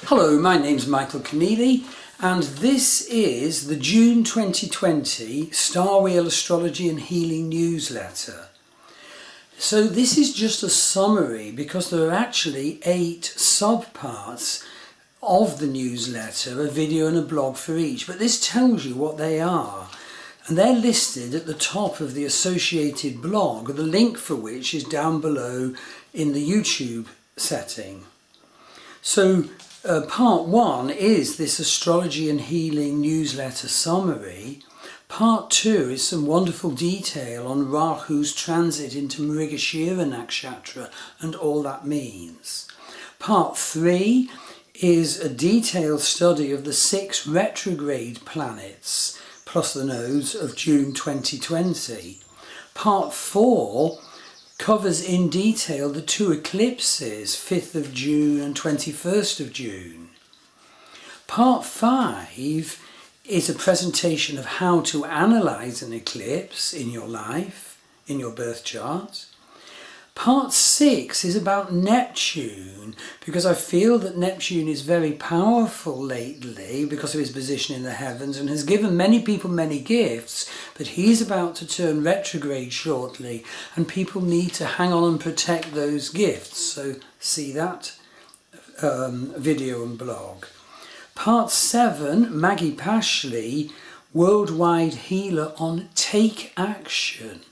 Hello, my name's Michael Conneely, and this is the June 2020 Starwheel Astrology and Healing newsletter. So this is just a summary because there are actually 8 subparts of the newsletter, a video and a blog for each, but this tells you what they are. And they're listed at the top of the associated blog, the link for which is down below in the YouTube setting. So part 1 is this astrology and healing newsletter summary. Part 2 is some wonderful detail on Rahu's transit into Mrigashira Nakshatra and all that means. Part 3 is a detailed study of the 6 retrograde planets plus the nodes of June 2020. Part 4 covers in detail the 2 eclipses, 5th of June and 21st of June. Part 5 is a presentation of how to analyse an eclipse in your life, in your birth chart. Part 6 is about Neptune, because I feel that Neptune is very powerful lately because of his position in the heavens and has given many people many gifts, but he's about to turn retrograde shortly and people need to hang on and protect those gifts. So see that video and blog. Part 7, Maggie Pashley, Worldwide Healer on Take Action.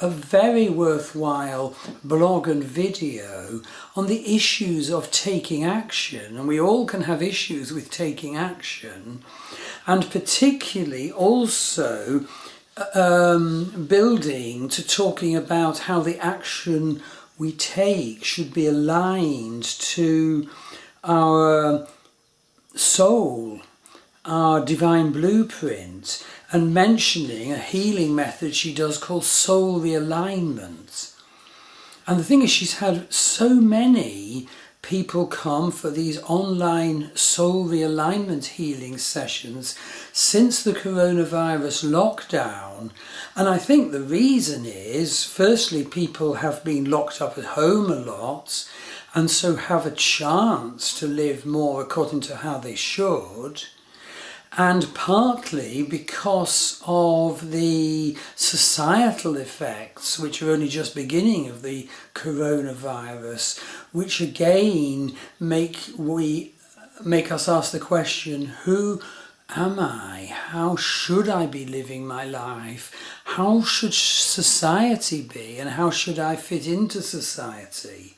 A very worthwhile blog and video on the issues of taking action, and we all can have issues with taking action, and particularly also building to talking about how the action we take should be aligned to our soul, our divine blueprint, and mentioning a healing method she does called soul realignment. And the thing is, she's had so many people come for these online soul realignment healing sessions since the coronavirus lockdown. And I think the reason is, firstly, people have been locked up at home a lot and so have a chance to live more according to how they should. And partly because of the societal effects, which are only just beginning of the coronavirus, which again make us ask the question, who am I? How should I be living my life? How should society be? And how should I fit into society?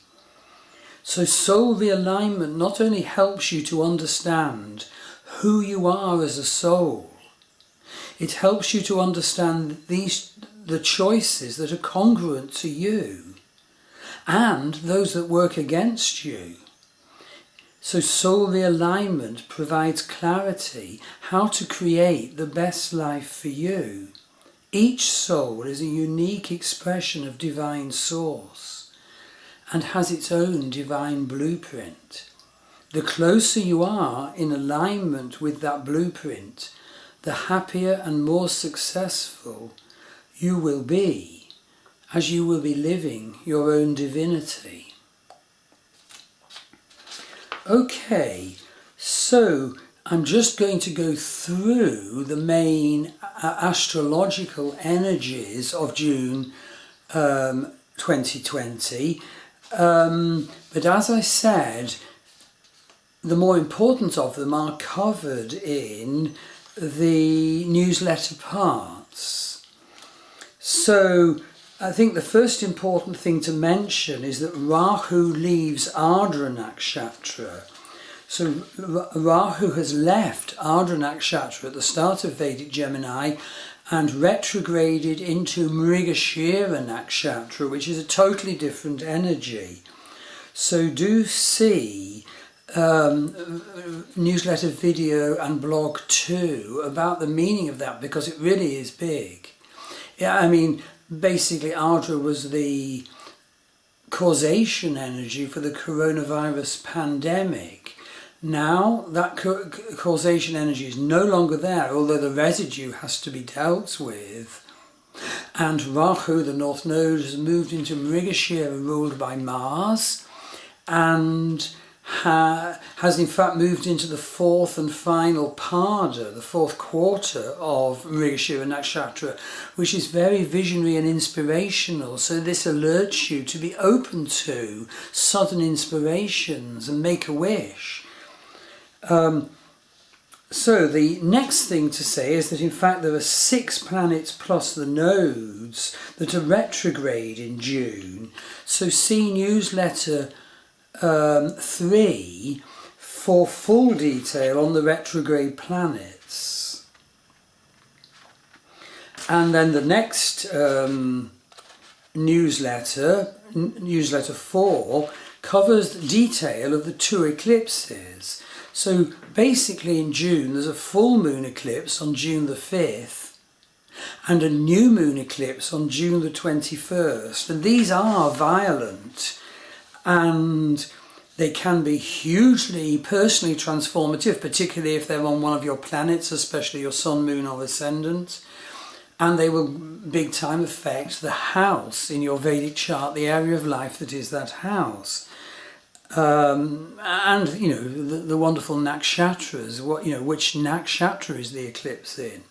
So soul realignment not only helps you to understand who you are as a soul, it helps you to understand the choices that are congruent to you and those that work against you. So soul realignment provides clarity how to create the best life for you. Each soul is a unique expression of divine source and has its own divine blueprint. The closer you are in alignment with that blueprint, the happier and more successful you will be, as you will be living your own divinity. Okay, so I'm just going to go through the main astrological energies of June 2020. But as I said, the more important of them are covered in the newsletter parts. So I think the first important thing to mention is that Rahu leaves Ardra Nakshatra. So Rahu has left Ardra Nakshatra at the start of Vedic Gemini and retrograded into Mrigashira Nakshatra, which is a totally different energy. So do see newsletter video and blog 2 about the meaning of that, because it really is big. Yeah, I mean, basically Ardra was the causation energy for the coronavirus pandemic. Now that causation energy is no longer there, although the residue has to be dealt with. And Rahu, the North Node, has moved into Mrigashira, ruled by Mars, and has in fact moved into the fourth and final pada, the fourth quarter of Mrigashira Nakshatra, which is very visionary and inspirational. So this alerts you to be open to sudden inspirations and make a wish. So the next thing to say is that in fact there are 6 planets plus the nodes that are retrograde in June. So see newsletter 3 for full detail on the retrograde planets. And then the next newsletter 4, covers the detail of the 2 eclipses. So basically in June there's a full moon eclipse on June the 5th and a new moon eclipse on June the 21st. And these are violent and they can be hugely personally transformative, particularly if they're on one of your planets, especially your sun, moon or ascendant. And they will big time affect the house in your Vedic chart, the area of life that is that house. And you know the wonderful nakshatras. Which nakshatra is the eclipse in?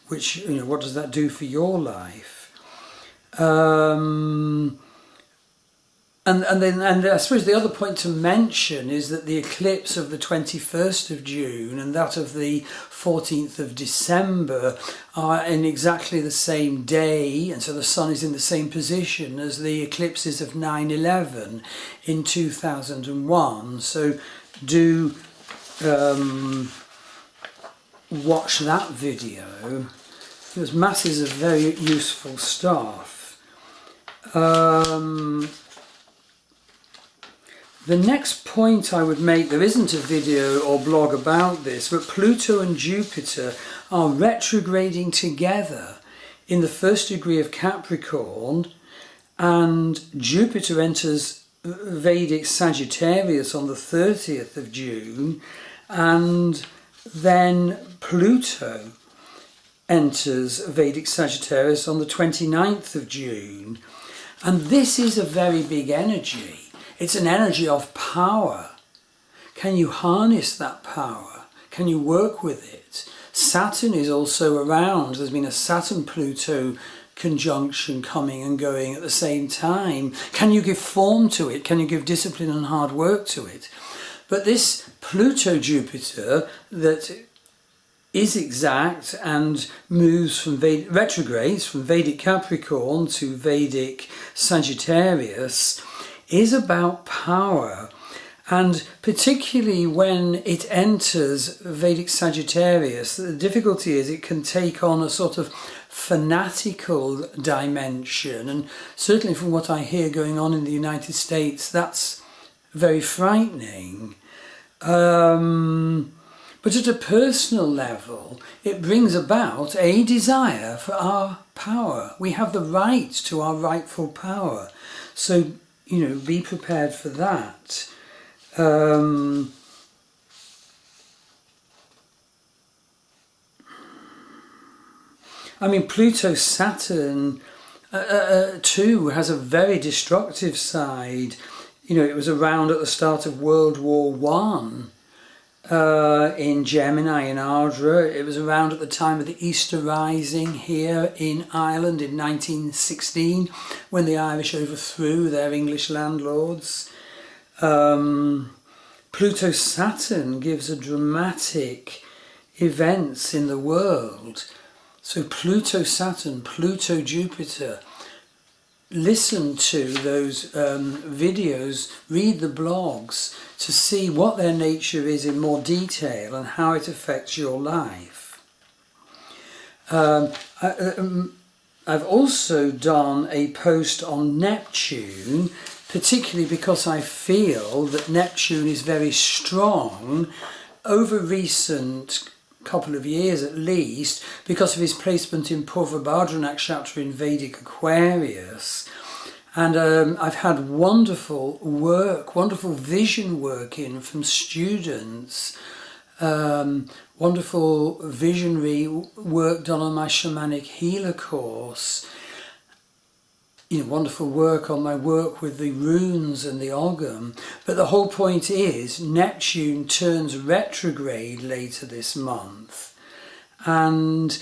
What does that do for your life? And I suppose the other point to mention is that the eclipse of the 21st of June and that of the 14th of December are in exactly the same day, and so the sun is in the same position as the eclipses of 9/11 in 2001. So do watch that video. There's masses of very useful stuff. The next point I would make, there isn't a video or blog about this, but Pluto and Jupiter are retrograding together in the 1st degree of Capricorn, and Jupiter enters Vedic Sagittarius on the 30th of June, and then Pluto enters Vedic Sagittarius on the 29th of June. And this is a very big energy. It's an energy of power. Can you harness that power? Can you work with it? Saturn is also around. There's been a Saturn-Pluto conjunction coming and going at the same time. Can you give form to it? Can you give discipline and hard work to it? But this Pluto-Jupiter that is exact and moves from retrogrades from Vedic Capricorn to Vedic Sagittarius is about power, and particularly when it enters Vedic Sagittarius, the difficulty is it can take on a sort of fanatical dimension, and certainly from what I hear going on in the United States, that's very frightening. But at a personal level, it brings about a desire for our power. We have the right to our rightful power. So, be prepared for that. Pluto-Saturn too has a very destructive side. It was around at the start of World War One. In Gemini in Ardra. It was around at the time of the Easter Rising here in Ireland in 1916 when the Irish overthrew their English landlords. Pluto-Saturn gives a dramatic events in the world. So Pluto-Saturn, Pluto-Jupiter, listen to those videos, read the blogs to see what their nature is in more detail and how it affects your life. I've also done a post on Neptune, particularly because I feel that Neptune is very strong over recent couple of years at least, because of his placement in Purvabhadra Nakshatra in Vedic Aquarius. And I've had wonderful vision work in from students, wonderful visionary work done on my shamanic healer course. wonderful work on my work with the runes and the Ogham. But the whole point is Neptune turns retrograde later this month. And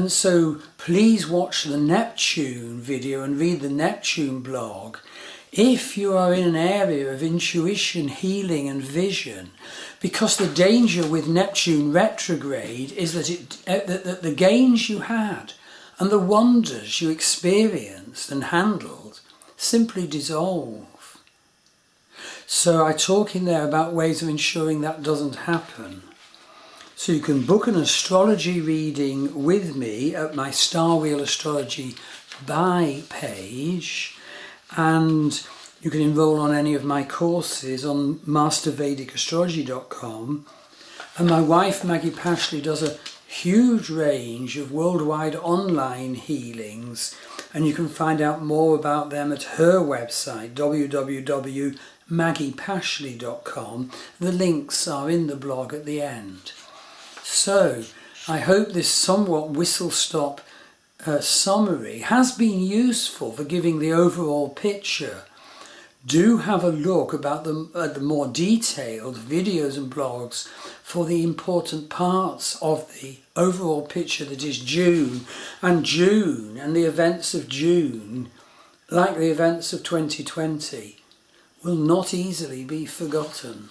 so please watch the Neptune video and read the Neptune blog if you are in an area of intuition, healing and vision, because the danger with Neptune retrograde is that the gains you had and the wonders you experienced and handled simply dissolve. So I talk in there about ways of ensuring that doesn't happen. So you can book an astrology reading with me at my Starwheel Astrology buy page, and you can enroll on any of my courses on mastervedicastrology.com. And my wife Maggie Pashley does a huge range of worldwide online healings, and you can find out more about them at her website www.maggiepashley.com. The links are in the blog at the end. So I hope this somewhat whistle-stop summary has been useful for giving the overall picture. Do have a look at the more detailed videos and blogs for the important parts of the overall picture that is June and the events of June, like the events of 2020, will not easily be forgotten.